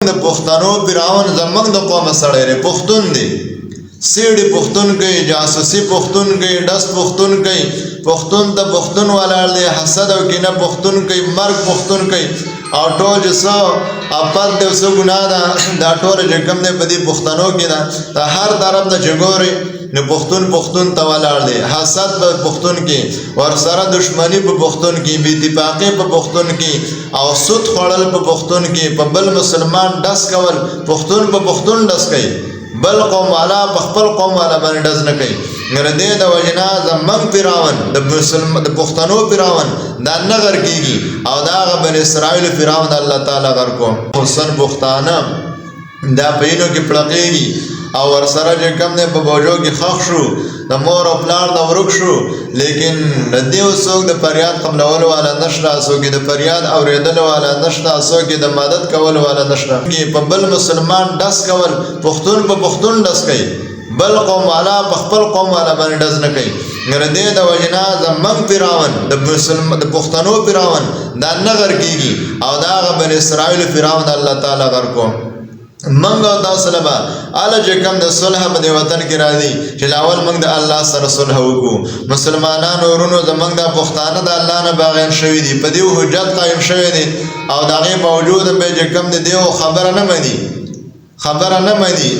د پښتنو فرعون زمنګ د قوم سره لري پښتون دی سیړي پښتون کوي جاسوسي پښتون کوي ډس پښتون کوي پښتون ته پښتون ولاړ دی حسد او کینه پښتون کوي مرګ پښتون کوي او ټول جسو اپل د وسو ګناه دا ټول چې کوم دی په دې پښتنو کې دا هر طرف ته جګوري نو پښتون ته ولاړ دی حسد په پښتون کې ور سره دښمنی په پښتون کې بې اتفاقي په پښتون کې او سود خوړل په پښتون کې په بل مسلمان ډس کول پښتون په پښتون ډس کوي بل قوم والا په خپل قوم والا باندې ډز نه کوي ګردې د وجنا زمنګ فرعون د پښتنو فرعون دا نغر کیږي او دا بن اسرائیل فرعون الله تعالی غر کو حسن بختانه دا پینو کې پړقېږي او ور سره چې کم نه په بوجو کې خخ شو د مور او پلار د ورک شو لیکن د دیو څوک د فریاد قبلول والا نشته څوک د فریاد اوریدل والا نشته څوک د مدد کول والا نشته کې په بل مسلمان ډس کول پښتون په پښتون ډس کوي بل قوم والا په خپل قوم والا باندې ډز نه کوي ګردې د وجنا زمنګ فرعون د پښتنو فرعون دا نغر کیږي او دا بن اسرائیل فرعون الله تعالی غر کو منګ او تاسو لبا اله چې کوم د صلح په دی وطن کې راځي چې لاول منګ د الله سره صلح وکړو مسلمانانو ورونو زمنګ د پښتانه د الله نه باغین شوی دي په دې حجت قائم شوی دي او دغه باوجود به چې کوم د دیو خبره نه مانی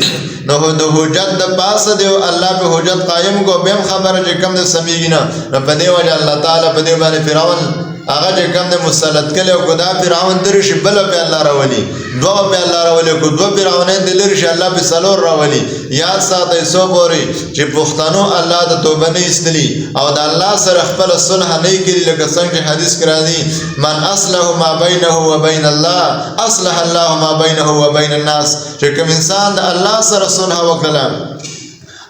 نو د حجت د پاسه دی الله په حجت قائم کو بهم خبره چې کوم د سمېږي نه په دې وجه الله تعالی په دې باندې فرعون هغه چې کوم د مسلط کله او خدا فرعون درشي بل په الله راولي دوه په الله راولي کو دوه فرعونین د لری شي الله په سلور راولي یاد ساتي سو پوري چې پښتنو الله د توبه نه استلی او د الله سره خپل صلح نه کړي لکه څنګه حدیث کرا دي من اصله ما بينه وبين الله اصلح الله ما بينه وبين الناس چې کوم انسان د الله سره صلح وکړي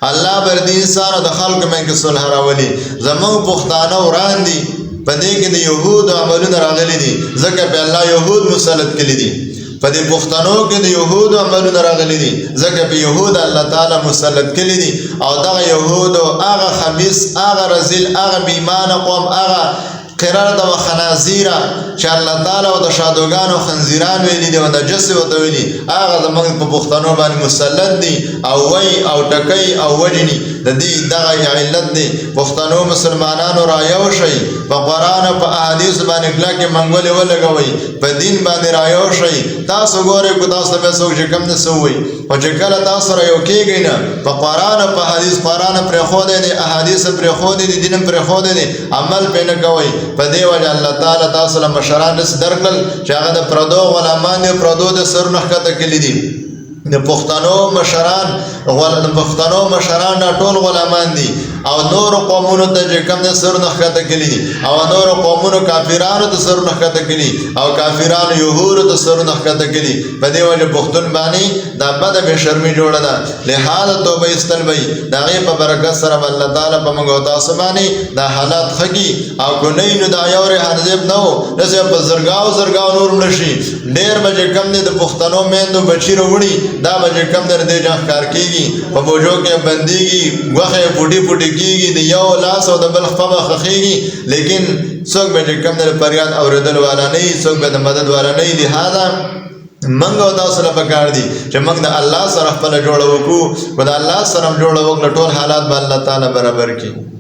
الله بر دې انسان د خلق مې کې صلح راولي زمو پښتانه وراندي پدې کې د يهود عملونه راغلي دي ځکه په الله يهود مسلط کړي دي پدې پښتنو کې د يهود عملونه راغلي دي ځکه په يهود الله تعالی مسلط کړي دي او دا يهود هغه خبيث هغه رذيل هغه بېمانه قوم هغه قرار د خنازیره چې الله تعالی او د شادوګانو خنزیران ویلي دي او د جسد او ویلي هغه زموږ په پښتنو باندې مسلط دي او وای او ټکای او وجني د دې دغه علت دي پښتنو مسلمانانو را یو شي په قران او په احادیث باندې کلکه منګولې ولګوي په دین باندې را یو شي تاسو ګورئ کو تاسو به څوک چې کم نه سووي او چې کله تاسو را یو کېږئ نه په قران او په حدیث قران پر خو دې احادیث پر خو دې دین پر خو دې عمل په نه کوي په دې وجه الله تعالی تاسو له مشران دې درکل چې هغه د پردو غلامان دي پردو د سر نه کته کلی دي د پښتنو مشران دا ټول غلامان دي او نور قومونو ته چې کوم د سر نه کته کلی دي او نور قومونو کافرانو ته سر نه کته کلی او کافرانو يهود ته سر نه کته کلی په دې وجه پښتون باندې دا بد به شرمي جوړه ده لهدا توبه استلوي دا غي په برکت سره الله تعالی په موږ تاسو باندې دا حالات خګي او ګنې نو دا یو ری حنزب نو دغه په زرګاو نور ملشي ډېر به کوم د پښتنو میندو بچی وروړي دا به کوم در دې ځان کار کیږي په بوجو کې بنديږي غوخه پټي کیږي د یو لاس او د بل خپه خخيږي لیکن څوک به کوم در پریاد اوریدل والا نه څوک به د مدد والا نه لهدا منګ او تاسو له پکار دي چې منګ د الله سره خپل جوړ وکړو خدای الله سره جوړ وکړو ټول حالات به الله تعالی برابر کړي